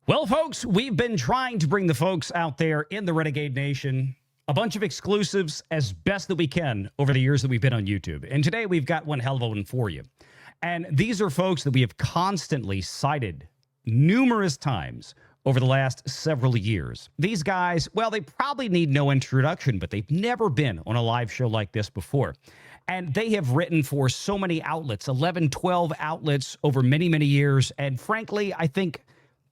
Well, folks, we've been trying to bring the folks out there in the Renegade Nation a bunch of exclusives as best that we can over the years that we've been on YouTube. And today we've got one hell of a one for you. And these are folks that we have constantly cited numerous times over the last several years. These guys, well, they probably need no introduction, but they've never been on a live show like this before. And they have written for so many outlets, 11, 12 outlets over many, many years. And frankly, I think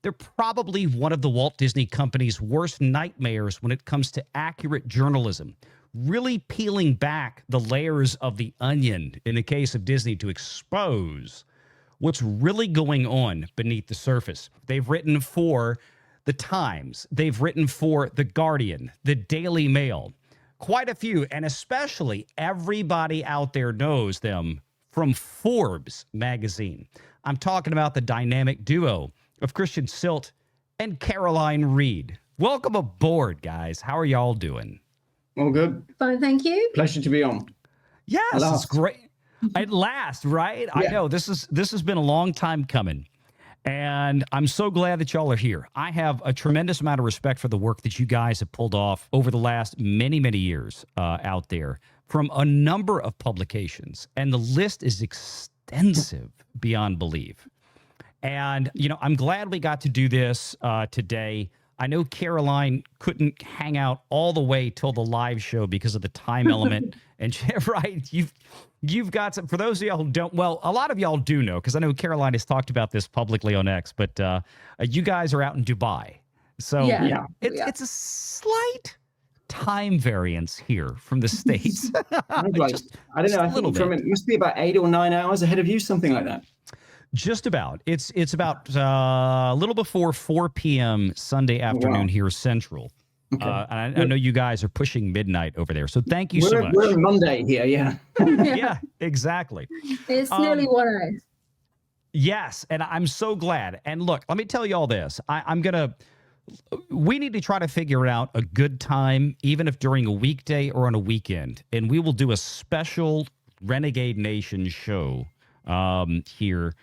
they're probably one of the Walt Disney Company's worst nightmares when it comes to accurate journalism, really peeling back the layers of the onion in the case of Disney to expose what's really going on beneath the surface. They've written for The Times. They've written for The Guardian, The Daily Mail, quite a few, and especially everybody out there knows them from Forbes magazine. I'm talking about the dynamic duo of Christian Sylt and Caroline Reid. Welcome aboard, guys. How are y'all doing? All good. Fine, thank you. Pleasure to be on. Yes, it's great. At last, right? Yeah. I know this has been a long time coming, and I'm so glad that y'all are here. I have a tremendous amount of respect for the work that you guys have pulled off over the last many, many years out there from a number of publications, and the list is extensive beyond belief. And, you know, I'm glad we got to do this today. I know Caroline couldn't hang out all the way till the live show because of the time element. And right, you've got some, for those of y'all who don't, well, a lot of y'all do know, because I know Caroline has talked about this publicly on X, but you guys are out in Dubai. So it's a slight time variance here from the States. I don't know. I think it must be about 8 or 9 hours ahead of you, something like that. Just about. It's about a little before 4 p.m. Sunday afternoon here Central. Okay. I know you guys are pushing midnight over there, so thank you so much. We're Monday here, yeah. Yeah, exactly. It's nearly 1 hour. Yes, and I'm so glad. And look, let me tell you all this. We need to try to figure out a good time, even if during a weekday or on a weekend, and we will do a special Renegade Nation show here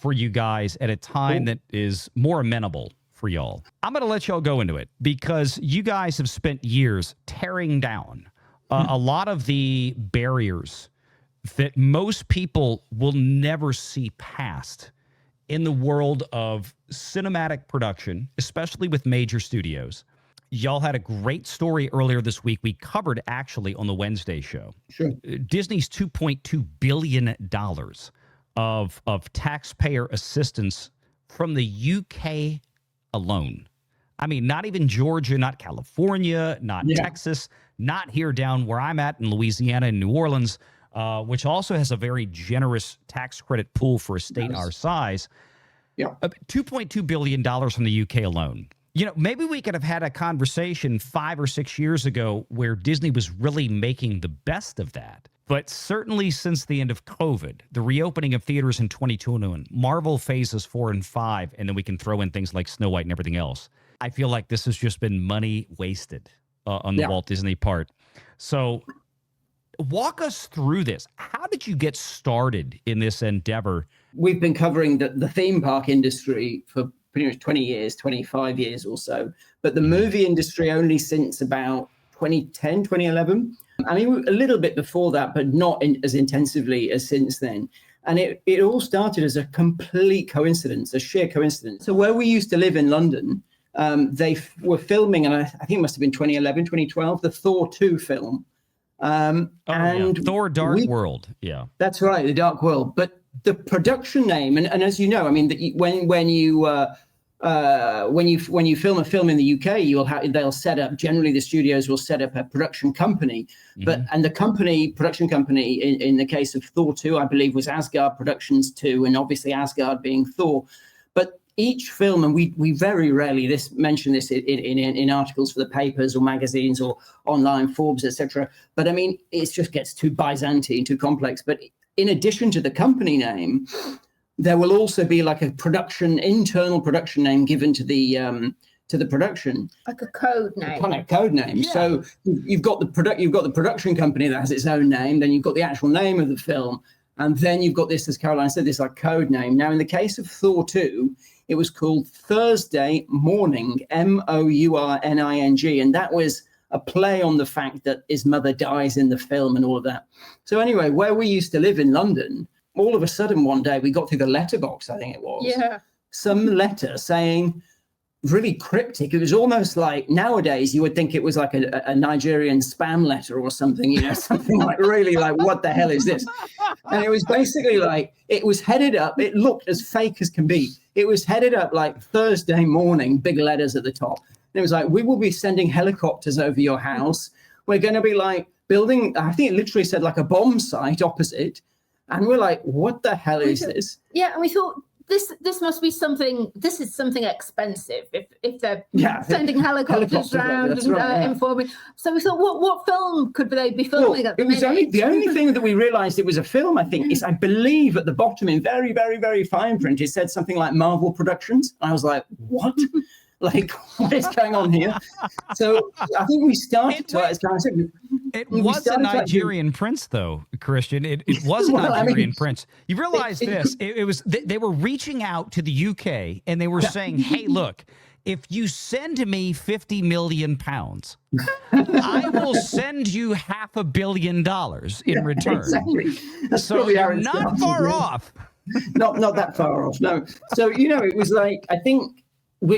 for you guys at a time that is more amenable for y'all. I'm going to let y'all go into it because you guys have spent years tearing down a lot of the barriers that most people will never see past in the world of cinematic production, especially with major studios. Y'all had a great story earlier this week. We covered actually on the Wednesday show. Sure. Disney's $2.2 billion of taxpayer assistance from the UK alone. I mean, not even Georgia, not California, not Texas, not here down where I'm at in Louisiana and New Orleans, which also has a very generous tax credit pool for a state our size. Yeah, $2.2 billion from the UK alone. You know, maybe we could have had a conversation 5 or 6 years ago where Disney was really making the best of that. But certainly since the end of COVID, the reopening of theaters in 2021, Marvel phases 4 and 5, and then we can throw in things like Snow White and everything else. I feel like this has just been money wasted on the Walt Disney part. So walk us through this. How did you get started in this endeavor? We've been covering the theme park industry for pretty much 20 years, 25 years or so. But the movie industry only since about 2010, 2011. I mean, a little bit before that, but not as intensively as since then. And it all started as a complete coincidence, a sheer coincidence. So where we used to live in London, they were filming, and I think it must have been 2011, 2012, the Thor 2 film. Thor Dark World. Yeah, that's right, the Dark World. But the production name, and as you know, I mean, when you film a film in the UK, they'll set up. Generally, the studios will set up a production company, and the production company in the case of Thor 2, I believe, was Asgard Productions 2, and obviously Asgard being Thor. But each film, and we very rarely mention this in articles for the papers or magazines or online Forbes, etc. But I mean, it just gets too Byzantine, too complex. But in addition to the company name, there will also be like a internal production name given to the production, like a code name. Kind of code name. Yeah. So you've got the production company that has its own name. Then you've got the actual name of the film, and then you've got this, as Caroline said, this like code name. Now, in the case of Thor 2, It was called Thursday Morning, Mourning, and that was a play on the fact that his mother dies in the film and all of that. So anyway, where we used to live in London, all of a sudden one day we got through the letterbox, I think it was. Yeah. Some letter saying, really cryptic. It was almost like nowadays you would think it was like a Nigerian spam letter or something, you know, something like really like, what the hell is this? And it was basically like, it was headed up. It looked as fake as can be. It was headed up like Thursday morning, big letters at the top. And it was like, we will be sending helicopters over your house. We're going to be like building, I think it literally said like a bomb site opposite. And we're like, what the hell is this? Yeah. And we thought, this must be something. This is something expensive. If they're sending helicopters around and informing. So we thought, what film could they be filming at the minute? It was the only thing that we realised it was a film. I think is I believe at the bottom in very very very fine print it said something like Marvel Productions. I was like, what? Like, what is going on here? So I think we started It was a Nigerian prince, though, Christian. It was a Nigerian prince. You realize it was they were reaching out to the UK and they were saying, hey, look, if you send me 50 million pounds, I will send you $500 million in return. Exactly. That's so you're not far off. Not that far off, no. So, you know, it was like, I think,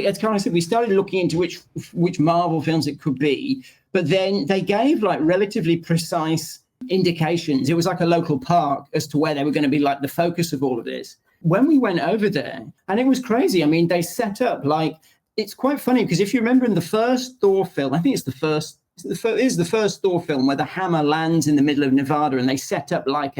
as Karen said, we started looking into which Marvel films it could be, but then they gave like relatively precise indications. It was like a local park as to where they were going to be like the focus of all of this. When we went over there, and it was crazy. I mean, they set up like, it's quite funny because if you remember in the first Thor film, I think it's the first Thor film where the hammer lands in the middle of Nevada and they set up like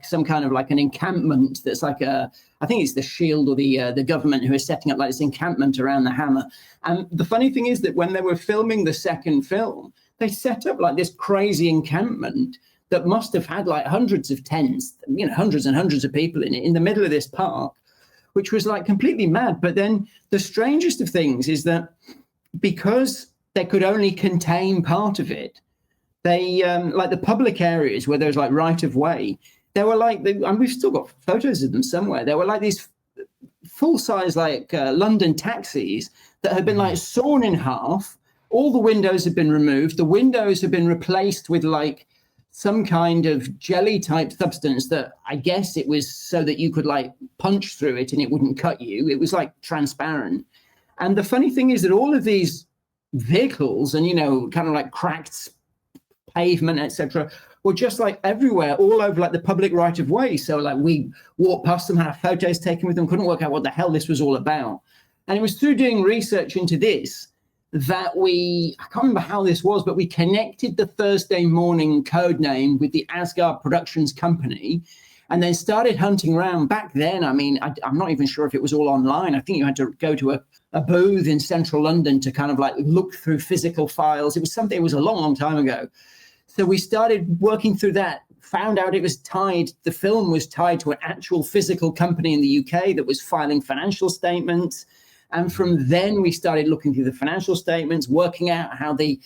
some kind of like an encampment that's like I think it's the Shield or the government who is setting up like this encampment around the hammer. And the funny thing is that when they were filming the second film, they set up like this crazy encampment that must have had like hundreds of tents, you know, hundreds and hundreds of people in it in the middle of this park, which was like completely mad. But then the strangest of things is that because they could only contain part of it, they like the public areas where there's like right of way, they were like, and we've still got photos of them somewhere. They were like these full size like London taxis that had been like sawn in half. All the windows had been removed. The windows had been replaced with like some kind of jelly type substance that I guess it was so that you could like punch through it and it wouldn't cut you. It was like transparent. And the funny thing is that all of these vehicles and, you know, kind of like cracked pavement, etc., were just like everywhere, all over like the public right of way. So like we walked past them, had photos taken with them, couldn't work out what the hell this was all about. And it was through doing research into this that I can't remember how this was, but we connected the Thursday Morning code name with the Asgard Productions company and then started hunting around. Back then, I mean, I'm not even sure if it was all online. I think you had to go to a booth in central London to kind of like look through physical files. It was a long, long time ago. So we started working through that, found out the film was tied to an actual physical company in the UK that was filing financial statements. And from then we started looking through the financial statements, working out how the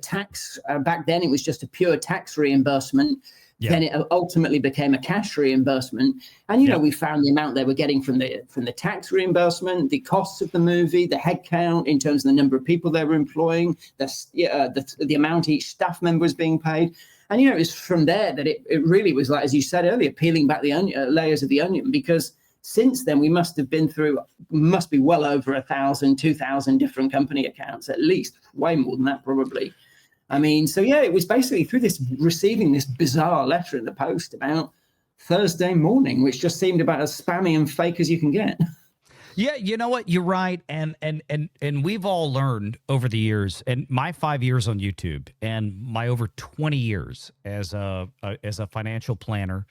tax, back then it was just a pure tax reimbursement. Yeah. Then it ultimately became a cash reimbursement. And, you know, we found the amount they were getting from the tax reimbursement, the costs of the movie, the headcount in terms of the number of people they were employing, the amount each staff member was being paid. And, you know, it was from there that it really was like, as you said earlier, peeling back the layers of the onion, because since then we must be well over 1,000, 2,000 different company accounts, at least, way more than that probably. I mean, so yeah, it was basically through receiving this bizarre letter in the post about Thursday Morning, which just seemed about as spammy and fake as you can get. Yeah, you know what? You're right. And we've all learned over the years, and my 5 years on YouTube and my over 20 years as a financial planner,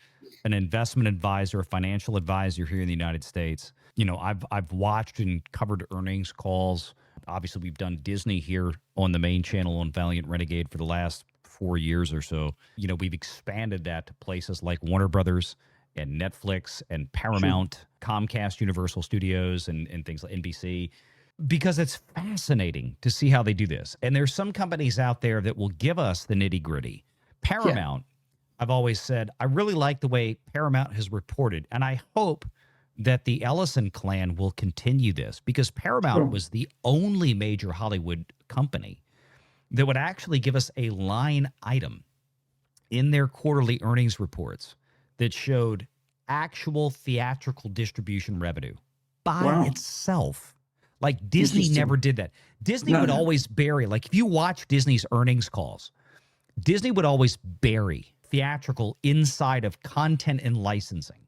an investment advisor, a financial advisor here in the United States. You know, I've watched and covered earnings calls. Obviously, we've done Disney here on the main channel on Valiant Renegade for the last 4 years or so. You know, we've expanded that to places like Warner Brothers and Netflix and Paramount, Comcast, Universal Studios, and things like NBC, because it's fascinating to see how they do this. And there's some companies out there that will give us the nitty gritty. Paramount, I've always said, I really like the way Paramount has reported, and I hope that the Ellison clan will continue this, because Paramount was the only major Hollywood company that would actually give us a line item in their quarterly earnings reports that showed actual theatrical distribution revenue by itself. Like Disney never did that. Disney would always bury, like if you watch Disney's earnings calls, Disney would always bury theatrical inside of content and licensing.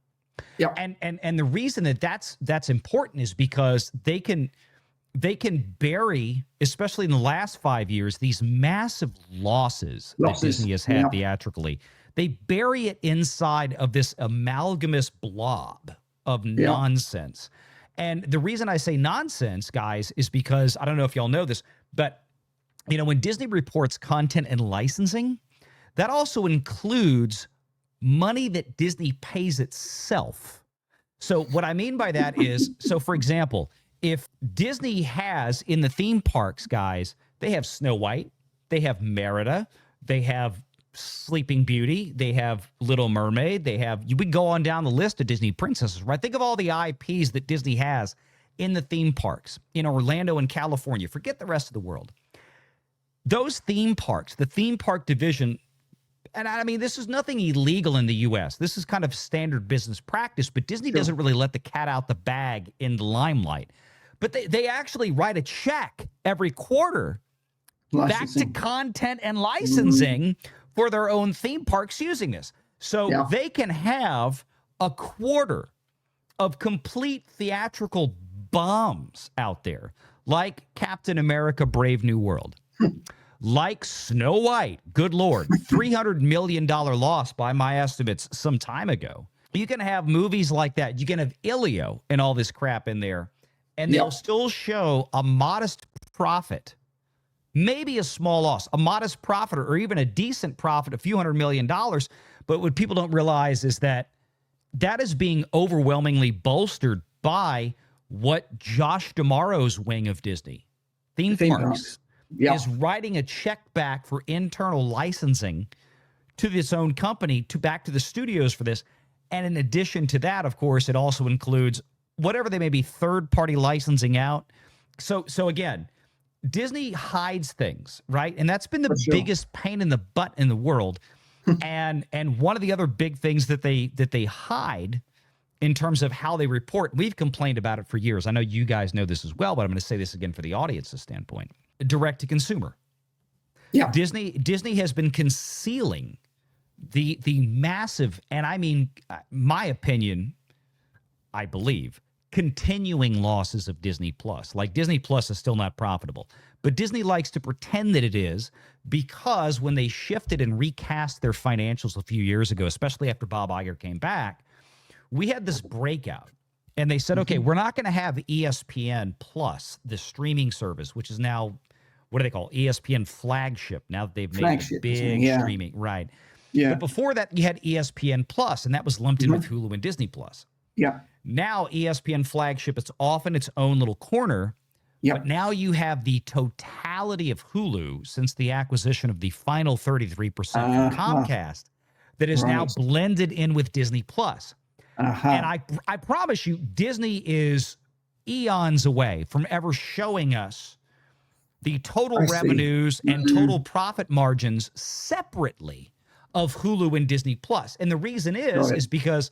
Yeah. And the reason that that's important is because they can bury, especially in the last 5 years, these massive losses that Disney has had theatrically. They bury it inside of this amalgamous blob of nonsense. And the reason I say nonsense, guys, is because I don't know if y'all know this, but when Disney reports content and licensing, that also includes money that Disney pays itself. So what I mean by that is, so for example, if Disney has in the theme parks, guys, they have Snow White, they have Merida, they have Sleeping Beauty, they have Little Mermaid, we can go on down the list of Disney princesses, right? Think of all the IPs that Disney has in the theme parks in Orlando and California. Forget the rest of the world. Those theme parks, the theme park division, and I mean, this is nothing illegal in the U.S. This is kind of standard business practice, but Disney doesn't really let the cat out the bag in the limelight. But they actually write a check every quarter back to content and licensing for their own theme parks using this. So they can have a quarter of complete theatrical bombs out there, like Captain America Brave New World. Like Snow White, good Lord, $300 million loss by my estimates some time ago. You can have movies like that. You can have Ilio and all this crap in there, and they'll still show a modest profit, maybe a small loss, a modest profit, or even a decent profit, a few $100 million. But what people don't realize is that is being overwhelmingly bolstered by what Josh D'Amaro's wing of Disney, theme parks, is writing a check back for internal licensing to its own company, back to the studios for this. And in addition to that, of course, it also includes whatever they may be third-party licensing out. So again, Disney hides things, right? And that's been the biggest pain in the butt in the world. and one of the other big things that they hide in terms of how they report, we've complained about it for years. I know you guys know this as well, but I'm going to say this again for the audience's standpoint. Direct to consumer. Yeah. Disney has been concealing the massive, and I mean, my opinion, I believe, continuing losses of Disney Plus. Like Disney Plus is still not profitable, but Disney likes to pretend that it is, because when they shifted and recast their financials a few years ago, especially after Bob Iger came back, we had this breakout. And they said, okay, we're not going to have ESPN Plus, the streaming service, which is now, what do they call ESPN Flagship, now that they've made a big streaming, right? Yeah. But before that, you had ESPN Plus, and that was lumped in with Hulu and Disney Plus. Yeah. Now ESPN Flagship, it's off in its own little corner. Yeah. But now you have the totality of Hulu since the acquisition of the final 33% from Comcast that is now blended in with Disney Plus. And I promise you, Disney is eons away from ever showing us the total revenues and total profit margins separately of Hulu and Disney Plus. And the reason is because,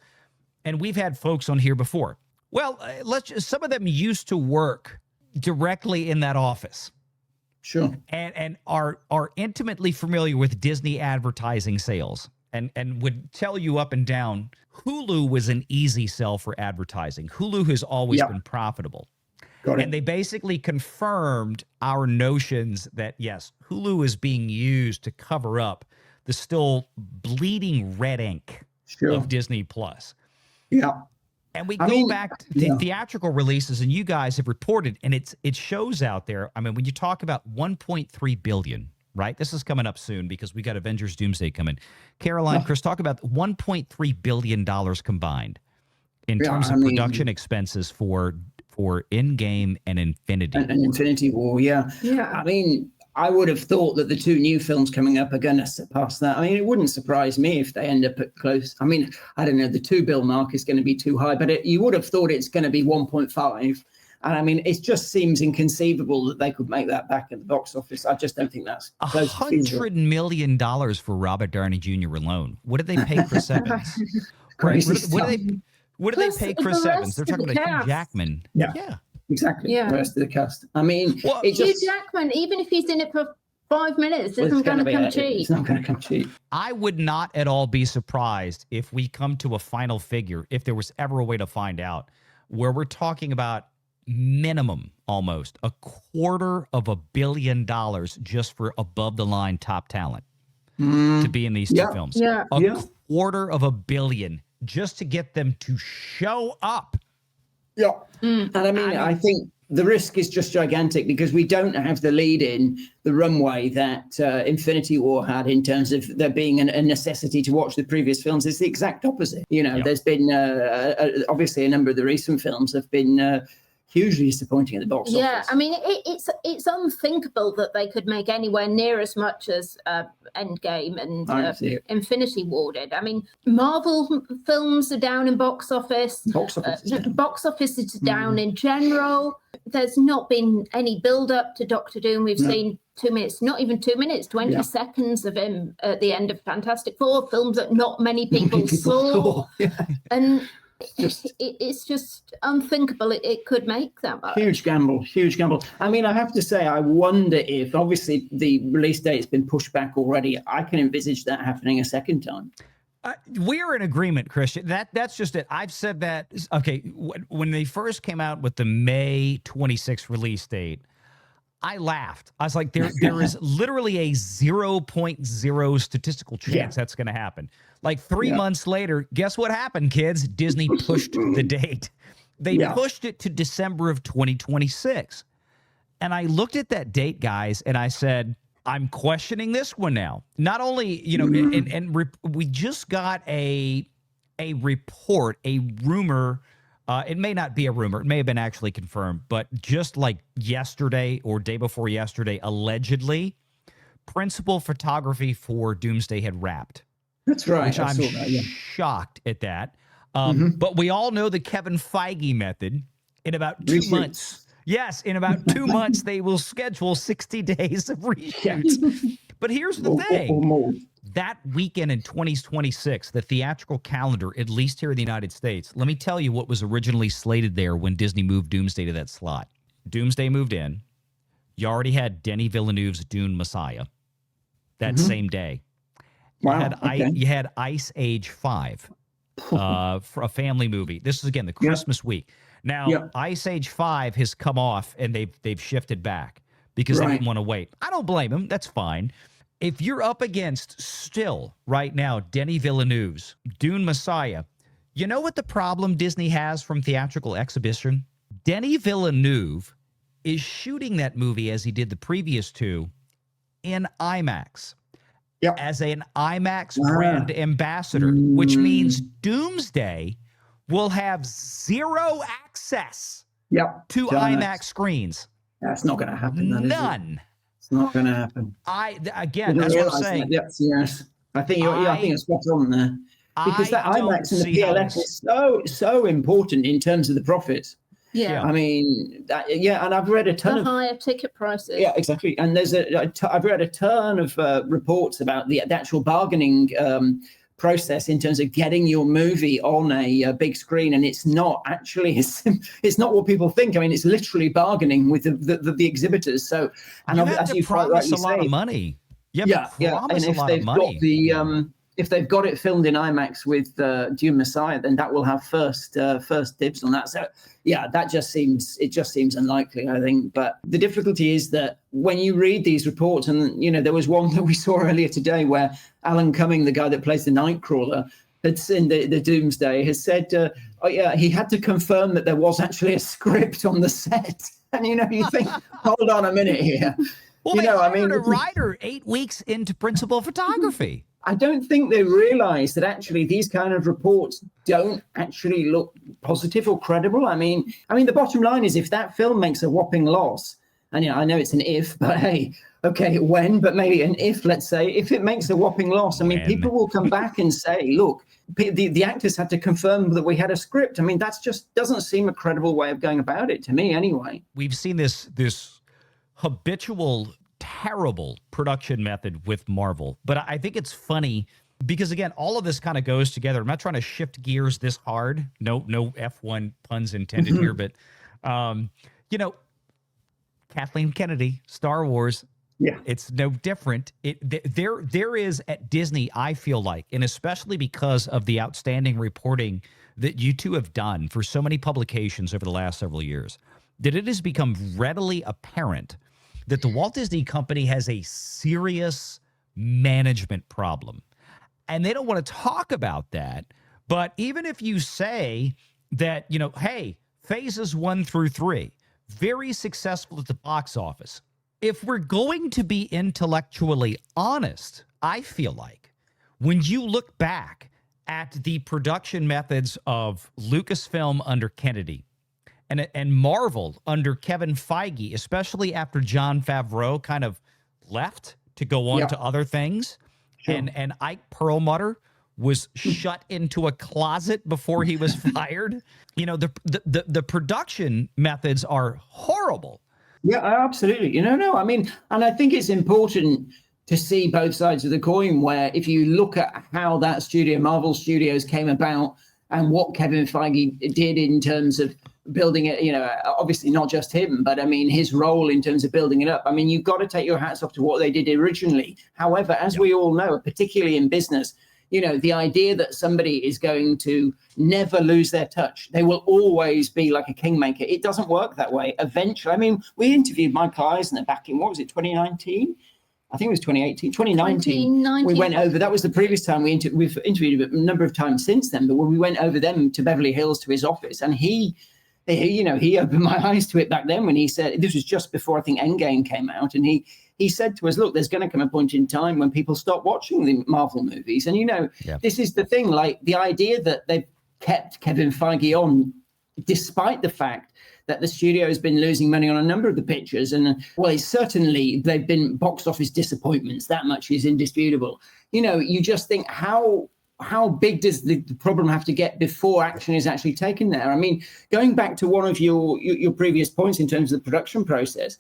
and we've had folks on here before, well, some of them used to work directly in that office. Sure. And are intimately familiar with Disney advertising sales. And would tell you up and down, Hulu was an easy sell for advertising. Hulu has always been profitable. And they basically confirmed our notions that, yes, Hulu is being used to cover up the still bleeding red ink of Disney Plus. Yeah. And we go back to the theatrical releases, and you guys have reported, and it shows out there. I mean, when you talk about 1.3 billion, right? This is coming up soon because we got Avengers Doomsday coming. Caroline, Chris, talk about $1.3 billion combined in terms of production expenses for Endgame and Infinity War. And Infinity War, yeah. I mean, I would have thought that the 2 new films coming up are going to surpass that. I mean, it wouldn't surprise me if they end up at close. I mean, I don't know, the 2 bill mark is going to be too high, but you would have thought it's going to be 1.5. And I mean, it just seems inconceivable that they could make that back at the box office. I just don't think that's close to feasible. $100 million for Robert Downey Jr. alone. What did they pay Chris Evans? Crazy what do they pay Chris Evans? They're talking about Hugh Jackman. Yeah. Exactly. Yeah. The rest of the cast. I mean, Hugh Jackman, even if he's in it for 5 minutes, isn't going to come cheap. It's not going to come cheap. I would not at all be surprised if we come to a final figure, if there was ever a way to find out, where we're talking about minimum almost $250 million just for above the line top talent to be in these 2 films. Yeah. $250 million just to get them to show up. Yeah. And I mean, I think the risk is just gigantic because we don't have the lead in the runway that Infinity War had in terms of there being a necessity to watch the previous films. It's the exact opposite. You know, there's been obviously a number of the recent films have been hugely disappointing at the box office. Yeah, I mean, it's unthinkable that they could make anywhere near as much as Endgame and Infinity War did. I mean, Marvel films are down in box office. Box office is down in general. There's not been any build-up to Doctor Doom. We've seen 2 minutes, not even 2 minutes, 20 seconds of him at the end of Fantastic Four, films that not many people saw. And it's just unthinkable it could make that much. Huge gamble. I mean, I have to say, I wonder if, obviously, the release date has been pushed back already. I can envisage that happening a second time. We're in agreement, Christian. That's just it. I've said that. Okay, when they first came out with the May 26th release date, I laughed. I was like, there is literally a 0.0 statistical chance that's going to happen. Like 3 months later, guess what happened, kids? Disney pushed the date. They pushed it to December of 2026. And I looked at that date, guys, and I said, I'm questioning this one now. Not only, you know, we just got a report, a rumor. It may not be a rumor. It may have been actually confirmed, but just like yesterday or day before yesterday, allegedly, principal photography for Doomsday had wrapped. That's right. Which I'm shocked at that. But we all know the Kevin Feige method. In about 2 months. Yes, in about 2 months, they will schedule 60 days of reshoots. But here's the thing. That weekend in 2026, the theatrical calendar, at least here in the United States, let me tell you what was originally slated there when Disney moved Doomsday to that slot. Doomsday moved in. You already had Denis Villeneuve's Dune Messiah that same day. Wow. You had Ice Age 5 for a family movie. This is, again, the Christmas week. Now, Ice Age 5 has come off, and they've shifted back because they didn't want to wait. I don't blame them. That's fine. If you're up against still right now Denis Villeneuve's Dune Messiah, you know what the problem Disney has from theatrical exhibition? Denis Villeneuve is shooting that movie as he did the previous 2 in IMAX. As an IMAX brand ambassador, which means Doomsday will have zero access to IMAX screens. That's not going to happen. None. It's not going to happen. Again, that's what I'm saying. Yes. I think you're spot on there. Because that IMAX and the PLF is so important in terms of the profits. Yeah. I mean, and I've read a ton of higher ticket prices. Yeah, exactly. And I've read a ton of reports about the actual bargaining process in terms of getting your movie on a big screen, and it's not actually it's not what people think. I mean, it's literally bargaining with the exhibitors. So, and you have to promise a lot of money. And if they've got it filmed in IMAX with Dune Messiah, then that will have first dibs on that. So that just seems unlikely, I think. But the difficulty is that when you read these reports, and there was one that we saw earlier today where Alan Cumming, the guy that plays the Nightcrawler, had seen the Doomsday, has said, he had to confirm that there was actually a script on the set. And you think, hold on a minute here. Well, they hired a writer 8 weeks into principal photography. I don't think they realize that actually these kind of reports don't actually look positive or credible. I mean, the bottom line is if that film makes a whopping loss, and I know it's an if, but hey, okay, when, but maybe an if, let's say, if it makes a whopping loss, I mean, people will come back and say, look, the actors had to confirm that we had a script. I mean, that's just doesn't seem a credible way of going about it to me anyway. We've seen this habitual, terrible production method with Marvel, but I think it's funny because, again, all of this kind of goes together. I'm not trying to shift gears this hard. No F1 puns intended here, but, you know, Kathleen Kennedy, Star Wars, yeah, it's no different. There is at Disney, I feel like, and especially because of the outstanding reporting that you two have done for so many publications over the last several years, that it has become readily apparent that the Walt Disney Company has a serious management problem. And they don't want to talk about that. But even if you say that, you know, hey, phases 1 through 3, very successful at the box office. If we're going to be intellectually honest, I feel like when you look back at the production methods of Lucasfilm under Kennedy and Marvel under Kevin Feige, especially after Jon Favreau kind of left to go on to other things, and Ike Perlmutter was shut into a closet before he was fired. You know, the production methods are horrible. Yeah, absolutely. No, I mean, and I think it's important to see both sides of the coin, where if you look at how that studio, Marvel Studios, came about and what Kevin Feige did in terms of building it, you know, obviously not just him, but I mean, his role in terms of building it up. I mean, you've got to take your hats off to what they did originally. However, as we all know, particularly in business, you know, the idea that somebody is going to never lose their touch, they will always be like a kingmaker. It doesn't work that way. Eventually, I mean, we interviewed Michael Eisner back in, what was it, 2019? I think it was 2018, 2019. We went over, that was the previous time we've interviewed him a number of times since then, but when we went over them to Beverly Hills to his office, and he opened my eyes to it back then when he said, this was just before I think Endgame came out, and he said to us, look, there's going to come a point in time when people stop watching the Marvel movies. And, you know, this is the thing, like the idea that they've kept Kevin Feige on, despite the fact that the studio has been losing money on a number of the pictures. And, well, certainly they've been box office disappointments. That much is indisputable. You know, you just think how big does the problem have to get before action is actually taken there? I mean, going back to one of your previous points in terms of the production process,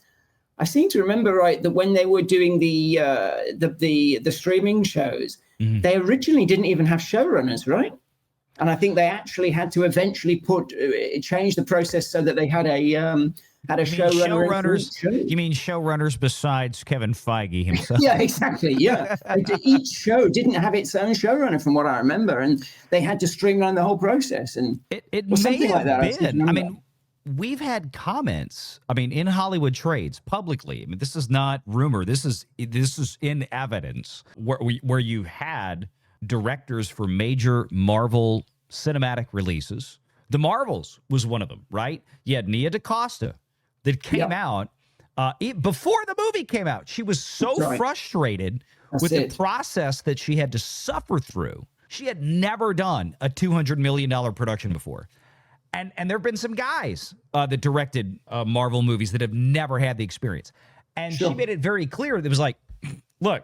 I seem to remember, right, that when they were doing the streaming shows, they originally didn't even have showrunners, right? And I think they actually had to eventually change the process so that they had a showrunner. Showrunners? You mean showrunners besides Kevin Feige himself? Yeah, exactly. Yeah, each show didn't have its own showrunner, from what I remember, and they had to streamline the whole process. And it may have been. I mean, we've had comments, I mean, in Hollywood Trades publicly. I mean, this is not rumor. This is in evidence where you had directors for major Marvel cinematic releases. The Marvels was one of them, right? You had Nia DaCosta that came out before the movie came out. She was so frustrated with the process that she had to suffer through. She had never done a $200 million production before. And there have been some guys that directed Marvel movies that have never had the experience. And she made it very clear that it was like, look,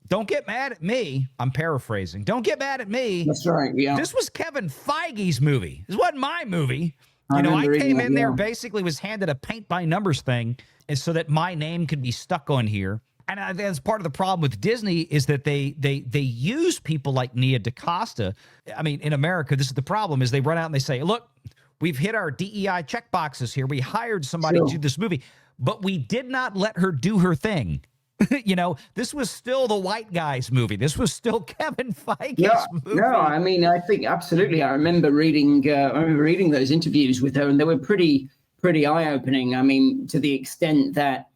don't get mad at me. I'm paraphrasing. Don't get mad at me. That's right, yeah. This was Kevin Feige's movie. This wasn't my movie. You know, I came in there, basically was handed a paint-by-numbers thing and so that my name could be stuck on here. And I think that's part of the problem with Disney is that they use people like Nia DaCosta. I mean, in America, this is the problem, is they run out and they say, look, we've hit our DEI checkboxes here. We hired somebody to do this movie, but we did not let her do her thing. You know, this was still the white guy's movie. This was still Kevin Feige's movie. No, I mean, I think absolutely. I remember reading those interviews with her, and they were pretty eye-opening. I mean, to the extent that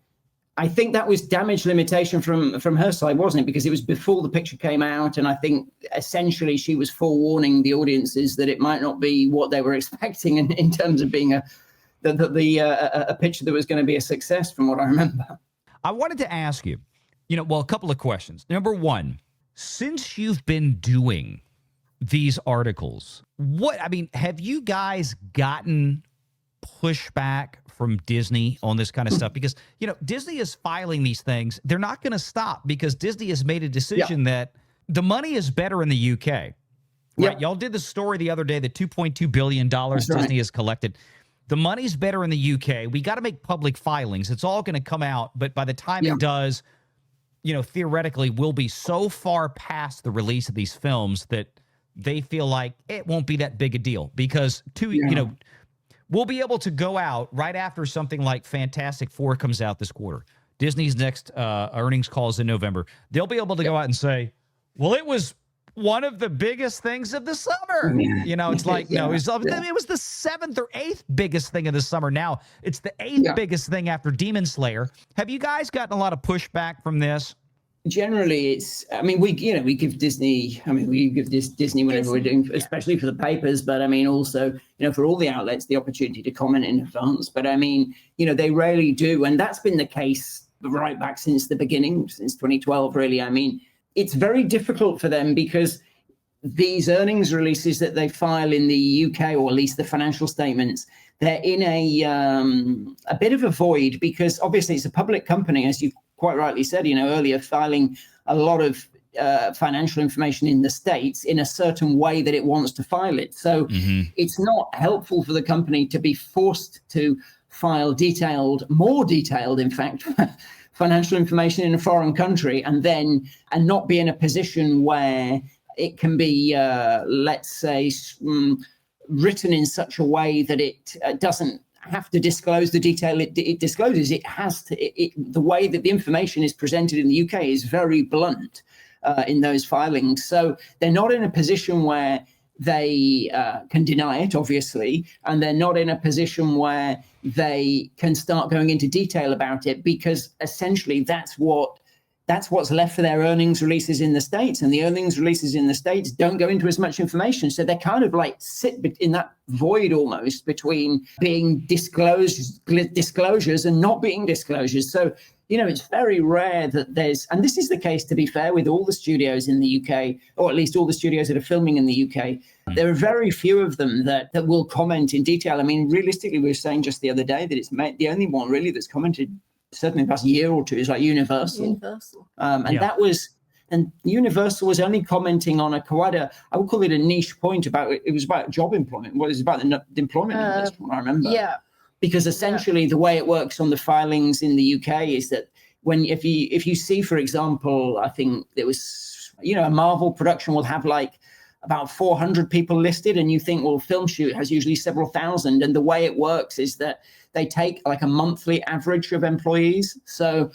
I think that was damage limitation from her side, wasn't it? Because it was before the picture came out, and I think essentially she was forewarning the audiences that it might not be what they were expecting in terms of being a picture that was going to be a success, from what I remember. I wanted to ask you, a couple of questions. Number one, since you've been doing these articles, have you guys gotten pushback from Disney on this kind of stuff? Because, you know, Disney is filing these things. They're not going to stop because Disney has made a decision that the money is better in the UK. Right? Yep. Y'all did the story the other day, the $2.2 billion Disney has collected. The money's better in the UK. We got to make public filings. It's all going to come out. But by the time it does, you know, theoretically, we'll be so far past the release of these films that they feel like it won't be that big a deal because you know, we'll be able to go out right after something like Fantastic Four comes out this quarter. Disney's next earnings call is in November. They'll be able to go out and say, well, it was one of the biggest things of the summer. You know, it's like, no, it was the seventh or eighth biggest thing of the summer. Now it's the eighth biggest thing after Demon Slayer. Have you guys gotten a lot of pushback from this? Generally, it's, I mean, we give Disney, Disney whenever we're doing, especially for the papers, but I mean, also, you know, for all the outlets, the opportunity to comment in advance. But I mean, you know, they rarely do. And that's been the case right back since the beginning, since 2012, really. I mean, it's very difficult for them because these earnings releases that they file in the UK, or at least the financial statements, they're in a bit of a void because obviously it's a public company, as you quite rightly said, you know, earlier, filing a lot of financial information in the States in a certain way that it wants to file it. So it's not helpful for the company to be forced to file more detailed, in fact, financial information in a foreign country and not be in a position where it can be, let's say, written in such a way that it doesn't have to disclose the detail it discloses. It has to, the way that the information is presented in the UK is very blunt in those filings. So they're not in a position where they can deny it, obviously, and they're not in a position where they can start going into detail about it because essentially that's what's left for their earnings releases in the States, and the earnings releases in the States don't go into as much information. So they kind of like sit in that void almost between being disclosures and not being disclosures. So, you know, it's very rare that and this is the case, to be fair, with all the studios in the UK, or at least all the studios that are filming in the UK, there are very few of them that will comment in detail. I mean, realistically, we were saying just the other day that it's the only one really that's commented certainly the past year or two is like Universal. And Universal was only commenting on I would call it a niche point it was about job employment. Well, it was about the employment numbers, from what I remember. Yeah. Because essentially the way it works on the filings in the UK is that if you see, for example, I think there was, you know, a Marvel production will have like about 400 people listed, and you think, well, film shoot has usually several thousand. And the way it works is that they take like a monthly average of employees. So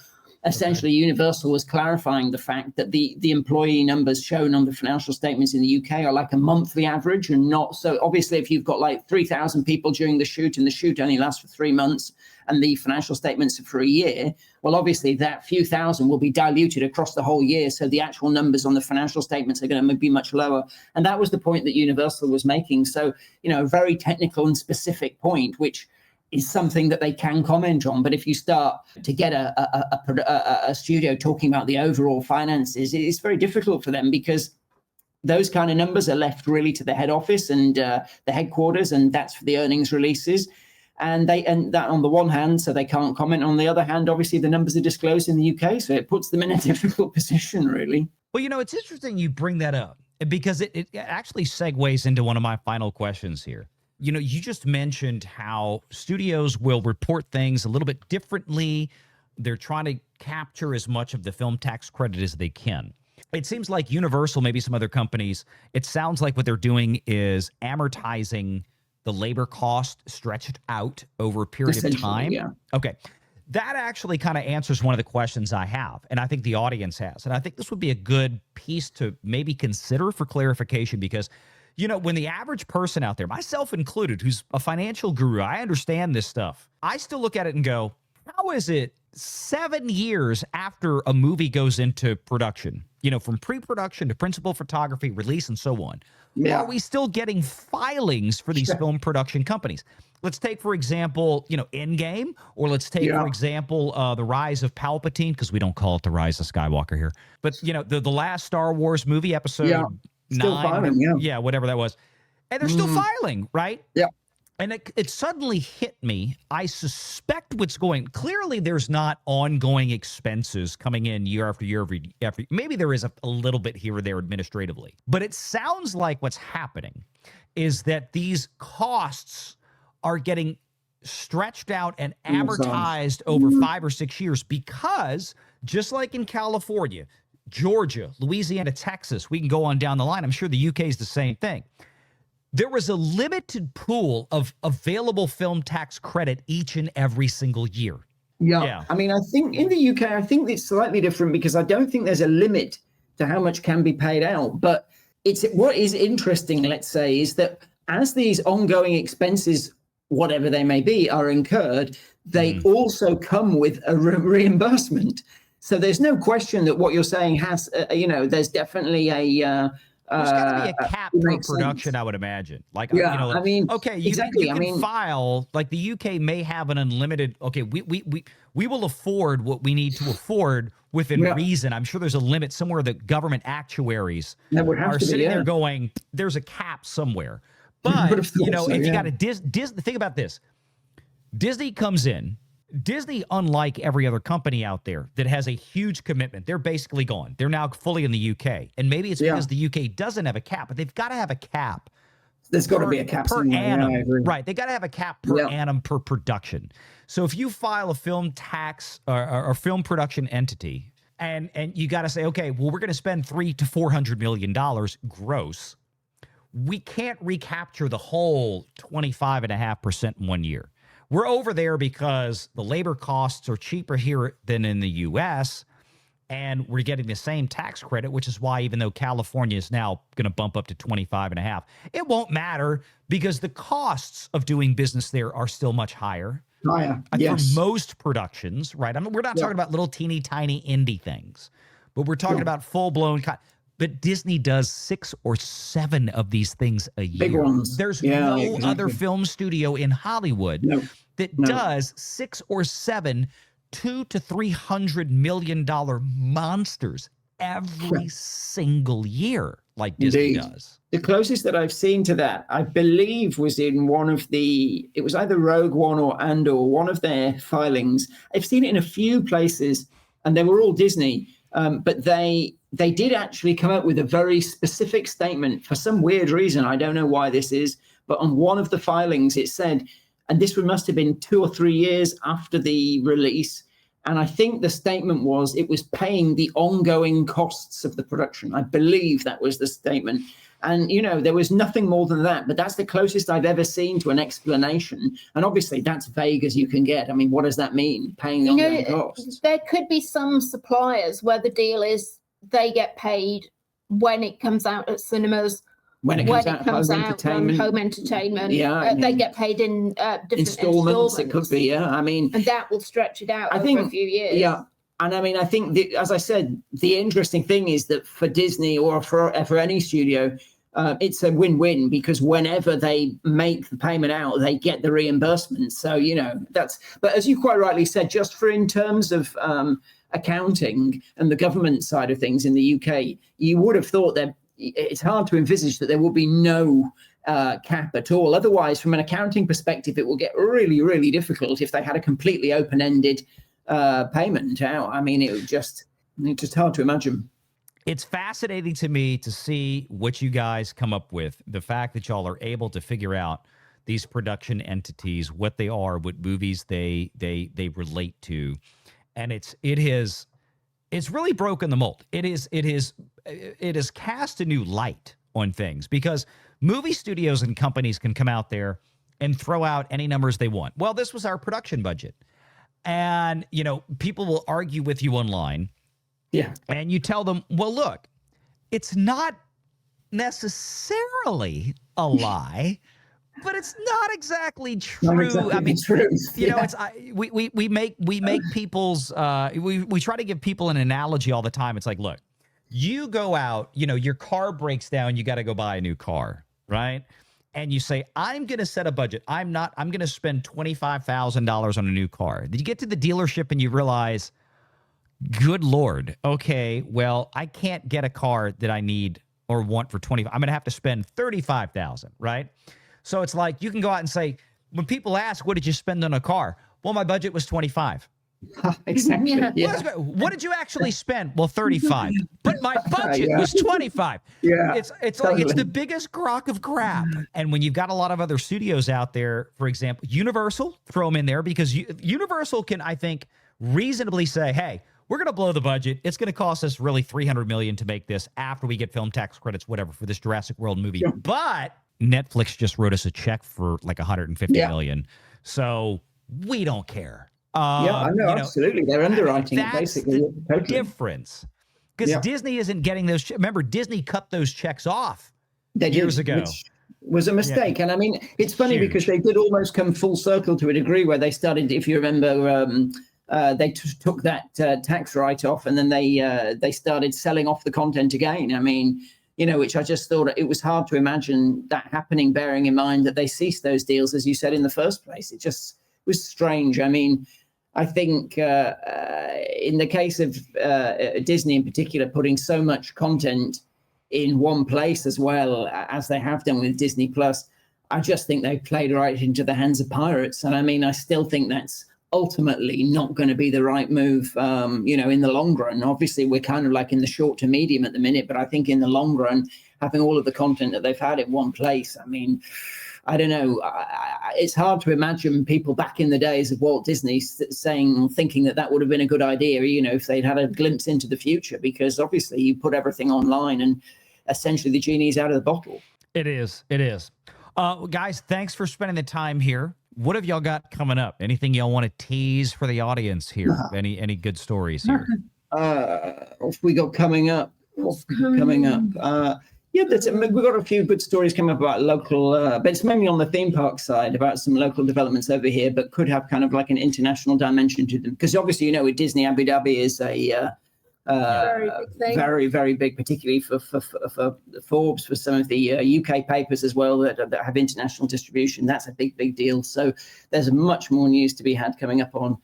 essentially Universal was clarifying the fact that the employee numbers shown on the financial statements in the UK are like a monthly average and not. So obviously if you've got like 3,000 people during the shoot and the shoot only lasts for 3 months and the financial statements are for a year, well, obviously that few thousand will be diluted across the whole year. So the actual numbers on the financial statements are going to be much lower. And that was the point that Universal was making. So, you know, a very technical and specific point, which is something that they can comment on. But if you start to get a studio talking about the overall finances, it's very difficult for them because those kind of numbers are left really to the head office and the headquarters, and that's for the earnings releases. And that on the one hand, so they can't comment. On the other hand, obviously the numbers are disclosed in the UK, so it puts them in a difficult position, really. Well, you know, it's interesting you bring that up because it actually segues into one of my final questions here. You know, you just mentioned how studios will report things a little bit differently. They're trying to capture as much of the film tax credit as they can. It seems like Universal, maybe some other companies, it sounds like what they're doing is amortizing the labor cost stretched out over a period of time. Yeah. Okay. That actually kind of answers one of the questions I have, and I think the audience has. And I think this would be a good piece to maybe consider for clarification because, you know, when the average person out there, myself included, who's a financial guru, I understand this stuff. I still look at it and go, how is it 7 years after a movie goes into production, you know, from pre-production to principal photography, release, and so on, are we still getting filings for these film production companies? Let's take, for example, you know, Endgame, or let's take, for example, the Rise of Palpatine, because we don't call it the Rise of Skywalker here. But, you know, the last Star Wars movie, episode 9, filing, whatever that was. And they're still filing, right? Yeah. And it suddenly hit me. I suspect what's going. Clearly, there's not ongoing expenses coming in year after year after. Maybe there is a little bit here or there administratively, but it sounds like what's happening is that these costs are getting stretched out and amortized over 5 or 6 years, because just like in California, Georgia, Louisiana, Texas, we can go on down the line. I'm sure the UK is the same thing. There was a limited pool of available film tax credit each and every single year. Yeah. I mean, I think in the UK, I think it's slightly different, because I don't think there's a limit to how much can be paid out. But it's what is interesting, let's say, is that as these ongoing expenses, whatever they may be, are incurred, they also come with a reimbursement. So there's no question that what you're saying has, there's definitely a... There's got to be a cap per production, I would imagine. Like, I mean, okay, exactly. You can file, like the UK may have an unlimited, okay, we will afford what we need to afford within reason. I'm sure there's a limit somewhere that government actuaries are sitting there going, there's a cap somewhere. But, if you got a Disney, think about this. Disney comes in. Disney, unlike every other company out there that has a huge commitment, they're basically gone. They're now fully in the UK. And maybe it's because the UK doesn't have a cap, but they've got to have a cap. There's got to be a cap per annum. Yeah, right. They got to have a cap per annum per production. So if you file a film tax or film production entity, and you got to say, okay, well, we're going to spend $300 to $400 million gross. We can't recapture the whole 25.5% in 1 year. We're over there because the labor costs are cheaper here than in the U.S., and we're getting the same tax credit, which is why even though California is now going to bump up to 25.5, it won't matter because the costs of doing business there are still much higher. For most productions, right? I mean, we're not talking about little teeny tiny indie things, but we're talking about full-blown. But Disney does 6 or 7 of these things a year. Big ones. There's no other film studio in Hollywood that does 6 or 7 $200 to $300 million monsters every single year, like Disney does. The closest that I've seen to that, I believe, was in it was either Rogue One or Andor, one of their filings. I've seen it in a few places, and they were all Disney, but they did actually come up with a very specific statement for some weird reason. I don't know why this is, but on one of the filings it said, and this must have been 2 or 3 years after the release, and I think the statement was it was paying the ongoing costs of the production. I believe that was the statement. And, there was nothing more than that, but that's the closest I've ever seen to an explanation. And obviously that's vague as you can get. I mean, what does that mean? Paying the ongoing costs? There could be some suppliers where the deal is they get paid when it comes out at cinemas, when it comes out on home entertainment. They get paid in different installments. It could be, I mean, and that will stretch it out over a few years. Yeah. And I mean, I think, as I said, the interesting thing is that for Disney or for any studio, it's a win-win, because whenever they make the payment out, they get the reimbursement. So, but as you quite rightly said, just for in terms of accounting and the government side of things in the UK, you would have thought that it's hard to envisage that there will be no cap at all. Otherwise, from an accounting perspective, it will get really, really difficult if they had a completely open-ended payment out. I mean, it's just hard to imagine. It's fascinating to me to see what you guys come up with. The fact that y'all are able to figure out these production entities, what they are, what movies they relate to, and it's really broken the mold. It has cast a new light on things, because movie studios and companies can come out there and throw out any numbers they want. Well, this was our production budget, and people will argue with you online. Yeah. And you tell them, well, look, it's not necessarily a lie, but it's not exactly true. Not exactly I mean, true. We make people's we try to give people an analogy all the time. It's like, look, you go out, your car breaks down, you got to go buy a new car, right? And you say, I'm going to set a budget. I'm going to spend $25,000 on a new car. Then you get to the dealership and you realize, good Lord. Okay, well, I can't get a car that I need or want for $25,000. I'm going to have to spend $35,000, right? So it's like you can go out and say, when people ask, what did you spend on a car? Well, my budget was 25. Exactly. Yeah. Yeah. What did you actually spend? Well, 35. But my budget Yeah. was 25. Yeah, It's like totally. it's the biggest crock of crap. And when you've got a lot of other studios out there, for example, Universal, throw them in there because Universal can, I think, reasonably say, hey, we're going to blow the budget. It's going to cost us really $300 million to make this after we get film tax credits, whatever, for this Jurassic World movie. Yeah. But Netflix just wrote us a check for like $150 million. So we don't care. Yeah, I know, absolutely. They're underwriting it, basically. The Totally. difference. Because Disney isn't getting those. Remember, Disney cut those checks off years ago. Which was a mistake. And I mean, it's funny Huge. because they did almost come full circle to a degree where they started, if you remember, they took that tax write-off and then they started selling off the content again. I mean, which I just thought it was hard to imagine that happening, bearing in mind that they ceased those deals, as you said, in the first place. It just was strange. I mean, I think in the case of Disney in particular, putting so much content in one place as well as they have done with Disney Plus, I just think they played right into the hands of pirates. And I mean, I still think that's ultimately not going to be the right move, in the long run. Obviously, we're kind of like in the short to medium at the minute, but I think in the long run, having all of the content that they've had in one place, I mean, I don't know. It's hard to imagine people back in the days of Walt Disney thinking that would have been a good idea, if they'd had a glimpse into the future, because obviously you put everything online and essentially the genie's out of the bottle. It is. It is. Guys, thanks for spending the time here. What have y'all got coming up? Anything y'all want to tease for the audience here? Any good stories here? What we got coming up? Yeah, we've got a few good stories coming up about local, but it's mainly on the theme park side about some local developments over here, but could have kind of like an international dimension to them. Because obviously, with Disney, Abu Dhabi is a very big thing. Very, very big, particularly for Forbes, for some of the UK papers as well that have international distribution. That's a big, big deal. So there's much more news to be had coming up on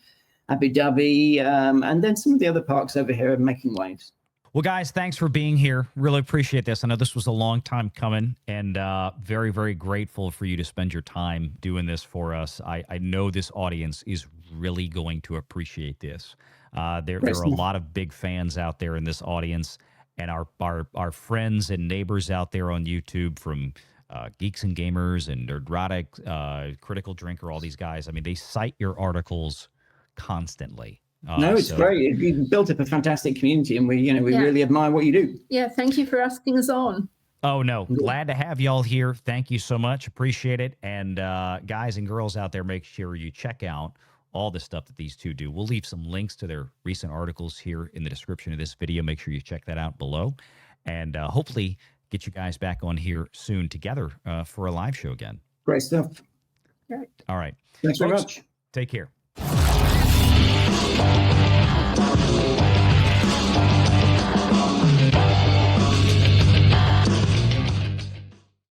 Abu Dhabi, and then some of the other parks over here are making waves. Well, guys, thanks for being here. Really appreciate this. I know this was a long time coming, and very, very grateful for you to spend your time doing this for us. I know this audience is really going to appreciate this. There are a lot of big fans out there in this audience, and our friends and neighbors out there on YouTube, from Geeks and Gamers and Nerdrotic, Critical Drinker, all these guys. I mean, they cite your articles constantly. No, it's great. You've built up a fantastic community, and we really admire what you do. Yeah, thank you for asking us on. Oh, no. Glad to have y'all here. Thank you so much. Appreciate it. And guys and girls out there, make sure you check out all the stuff that these two do. We'll leave some links to their recent articles here in the description of this video. Make sure you check that out below. And hopefully get you guys back on here soon together for a live show again. Great stuff. Right. All right. Thanks very much. Take care.